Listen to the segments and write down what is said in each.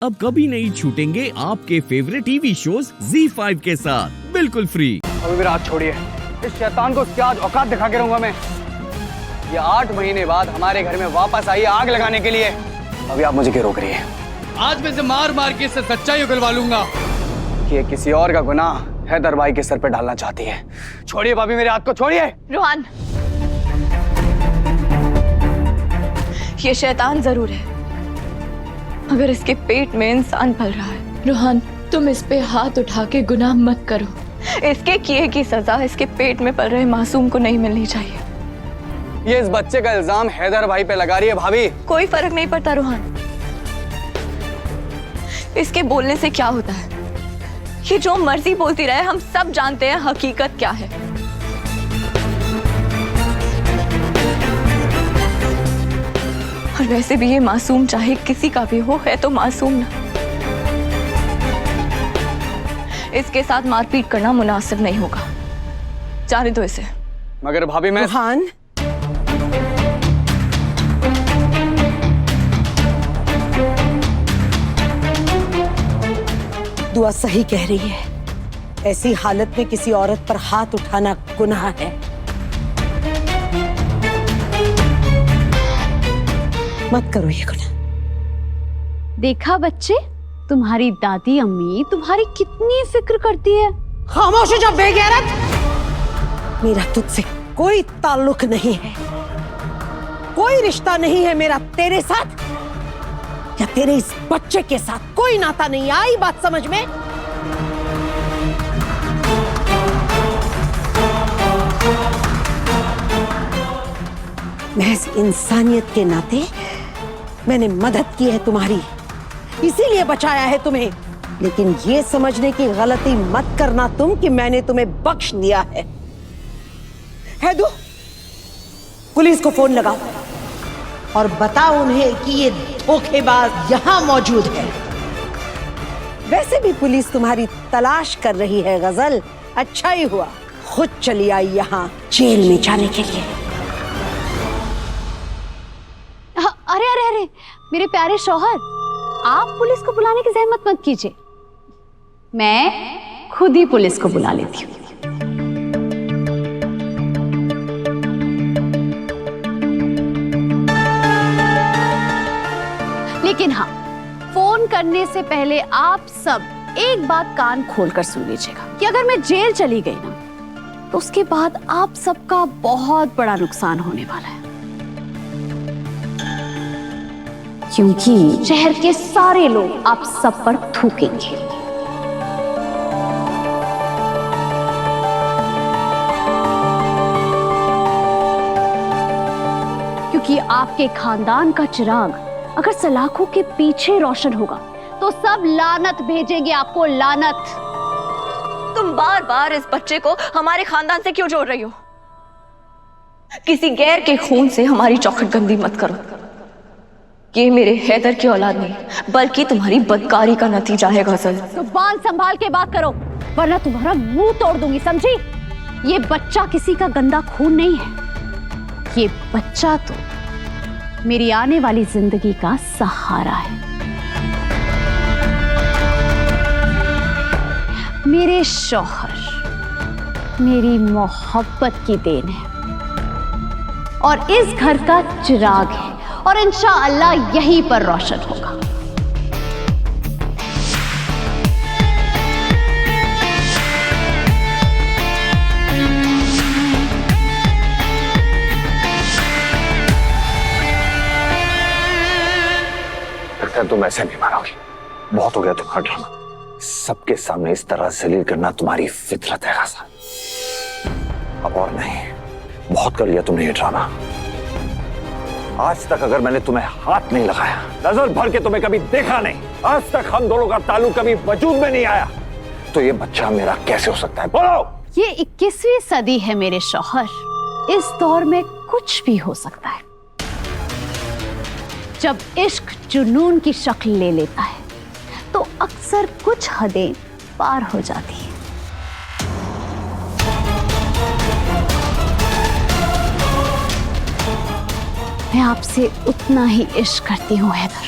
अब कभी नहीं छूटेंगे आपके फेवरेट टीवी शोज ZEE5 के साथ बिल्कुल फ्री। अभी मेरा हाथ छोड़िए, इस शैतान को क्या औकात दिखा के रहूंगा मैं। ये 8 महीने बाद हमारे घर में वापस आई आग लगाने के लिए। अभी आप मुझे क्यों रोक रही है? आज मैं इसे मार मार के इससे सच्चाई उगलवा लूंगा कि ये किसी और का गुनाह हैदर भाई के सर पे डालना चाहती है। छोड़िए भाभी, मेरे हाथ को छोड़िए। रोहन, ये शैतान जरूर है मगर इसके पेट में इंसान पल रहा है। रोहन, तुम इस पे हाथ उठा के गुनाह मत करो। इसके किए की सजा इसके पेट में पल रहे मासूम को नहीं मिलनी चाहिए। ये इस बच्चे का इल्जाम हैदर भाई पे लगा रही है भाभी। कोई फर्क नहीं पड़ता रोहन, इसके बोलने से क्या होता है? ये जो मर्जी बोलती रहे, हम सब जानते हैं हकीकत क्या है। और वैसे भी ये मासूम चाहे किसी का भी हो, है तो मासूम ना। इसके साथ मारपीट करना मुनासिब नहीं होगा। जाने दो इसे। मगर भाभी मैं रोहन, दुआ सही कह रही है। ऐसी हालत में किसी औरत पर हाथ उठाना गुनाह है। मत करो ये गुनाह। देखा बच्चे, तुम्हारी दादी अम्मी तुम्हारी कितनी फिक्र करती है। खामोश हो जा बेगैरत। मेरा तुझसे कोई ताल्लुक नहीं है, कोई रिश्ता नहीं है मेरा तेरे साथ या तेरे इस बच्चे के साथ। कोई नाता नहीं। आई बात समझ में? महज इंसानियत के नाते मैंने मदद की है तुम्हारी, इसीलिए बचाया है तुम्हें। लेकिन ये समझने की गलती मत करना तुम कि मैंने तुम्हें बख्श दिया है। हैदू, पुलिस को फोन लगाओ और बताओ उन्हें कि ये धोखेबाज यहां मौजूद है। वैसे भी पुलिस तुम्हारी तलाश कर रही है गजल। अच्छा ही हुआ खुद चली आई यहां जेल में जाने के लिए। अरे अरे अरे मेरे प्यारे शौहर, आप पुलिस को बुलाने की जहमत मत कीजिए, मैं खुद ही पुलिस को बुला लेती हूँ। लेकिन हाँ, फोन करने से पहले आप सब एक बात कान खोलकर सुन लीजिएगा कि अगर मैं जेल चली गई ना, तो उसके बाद आप सबका बहुत बड़ा नुकसान होने वाला है। क्योंकि शहर के सारे लोग आप सब पर थूकेंगे। क्योंकि आपके खानदान का चिराग अगर सलाखों के पीछे रोशन होगा तो सब लानत भेजेंगे आपको, लानत। तुम बार बार इस बच्चे को हमारे खानदान से क्यों जोड़ रही हो? किसी गैर के खून से हमारी चौखट गंदी मत करो। ये मेरे हैदर की औलाद नहीं, बल्कि तुम्हारी बदकारी का नतीजा है गजल। तो बाल संभाल के बात करो, वरना तुम्हारा मुंह तोड़ दूंगी, समझी? ये बच्चा किसी का गंदा खून नहीं है। ये बच्चा तो मेरी आने वाली जिंदगी का सहारा है, मेरे शौहर, मेरी मोहब्बत की देन है और इस घर का चिराग है और इंशाअल्लाह यहीं पर रोशन होगा। लगता है तुम ऐसे नहीं मानोगी। बहुत हो गया तुम्हारा ड्रामा। सबके सामने इस तरह जलील करना तुम्हारी फितरत है गजल। अब और नहीं, बहुत कर लिया तुमने ये ड्रामा। आज तक अगर मैंने तुम्हें हाथ नहीं लगाया, नजर भर के तुम्हें कभी देखा नहीं, आज तक हम दोनों का ताल्लुक कभी वजूद में नहीं आया, तो ये बच्चा मेरा कैसे हो सकता है? बोलो। ये 21वीं सदी है मेरे शौहर। इस दौर में कुछ भी हो सकता है। जब इश्क जुनून की शक्ल ले लेता है तो अक्सर कुछ हदें पार हो जाती है। मैं आपसे उतना ही इश्क करती हूँ हैदर,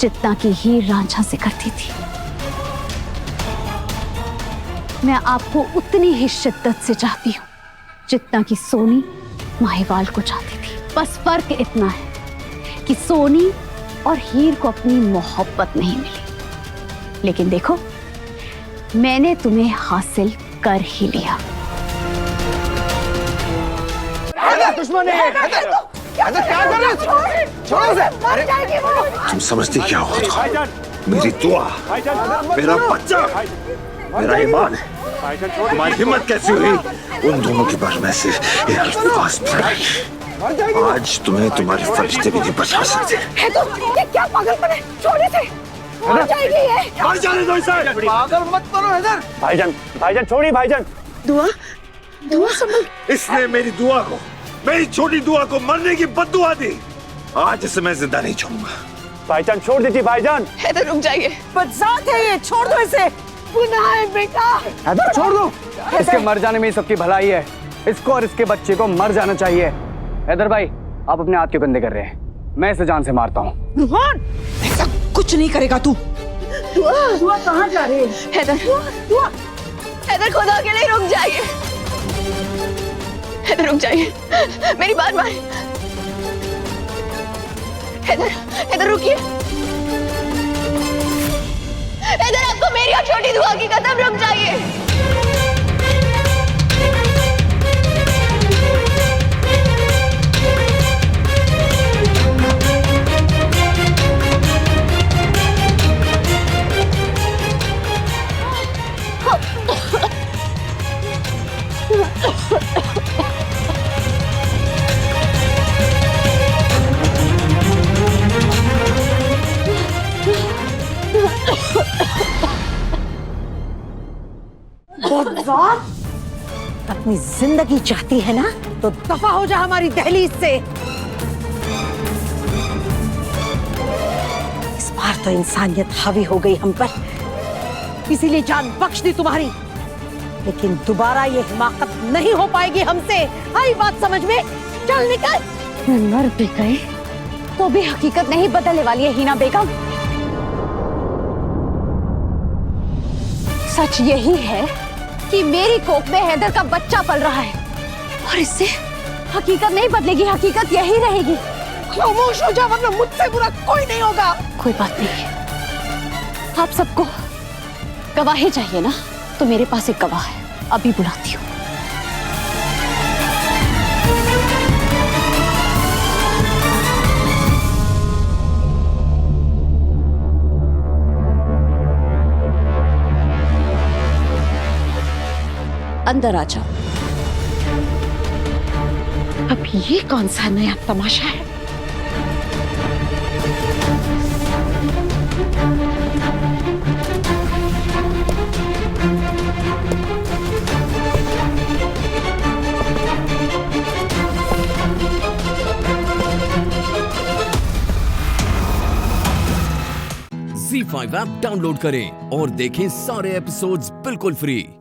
जितना कि हीर रांझा से करती थी। मैं आपको उतनी ही शिद्दत से चाहती हूं जितना कि सोनी माहिवाल को चाहती थी। बस फर्क इतना है कि सोनी और हीर को अपनी मोहब्बत नहीं मिली, लेकिन देखो मैंने तुम्हें हासिल कर ही लिया। दुश्मन है। क्या कर रहे हो? छोड़ो उसे। तुम समझती क्या हो? मेरी दुआ, मेरा बच्चा, मेरा ईमान, तुम्हारी हिम्मत कैसी हुई उन दोनों के बारे में से ये अल्फाज पढ़ाई। आज तुम्हें तुम्हारे फरिश्ते भी नहीं बचा सकते। ये क्या पागलपन है? छोड़ने से मर जाएगी ये। मर जाने दो इसे। पागल मत करो हैदर। भाईजान छोड़िए भाईजान। दुआ संभल। इसने मेरी दुआ को, मेरी छोटी दुआ को मरने की बद्दुआ दी। आज इसे मैं जिंदा नहीं छोड़ूंगा। भाईजान छोड़ दीजिए भाईजान। हैदर रुक जाइए। बदजात है ये, छोड़ दो इसे। गुनाह है बेटा। हैदर छोड़ दो। इसके मर जाने में सबकी भलाई है। इसको और इसके बच्चे को मर जाना चाहिए। हैदर भाई आप अपने हाथ क्यों गंदे कर रहे हैं? मैं इसे जान से मारता हूँ। रुहान ऐसा कुछ नहीं करेगा तू। दुआ कहाँ जा रही है? हैदर खुदा के लिए रुक जाइए। हैदर रुक जाइए, मेरी बात मान। हैदर रुकिए। हैदर आपको मेरी और छोटी दुआ की कसम, रुक जाइए। अपनी जिंदगी चाहती है ना, तो दफा हो जा हमारी दहलीज से। इस बार तो इंसानियत हावी हो गई हम पर, इसीलिए जान बख्श दी तुम्हारी। लेकिन दोबारा ये हिमाकत नहीं हो पाएगी हमसे। आई बात समझ में? चल निकल। मैं मर भी गई तो भी हकीकत नहीं बदलने वाली है हिना बेगम। सच यही है कि मेरी कोख में हैदर का बच्चा पल रहा है और इससे हकीकत नहीं बदलेगी। हकीकत यही रहेगी। खामोश हो जा वरना मुझसे बुरा कोई नहीं होगा। कोई बात नहीं, आप सबको गवाही चाहिए ना, तो मेरे पास एक गवाह है, अभी बुलाती हूँ। अंदर आ जाओ। अब ये कौन सा नया तमाशा है? ZEE5 ऐप डाउनलोड करें और देखें सारे एपिसोड्स बिल्कुल फ्री।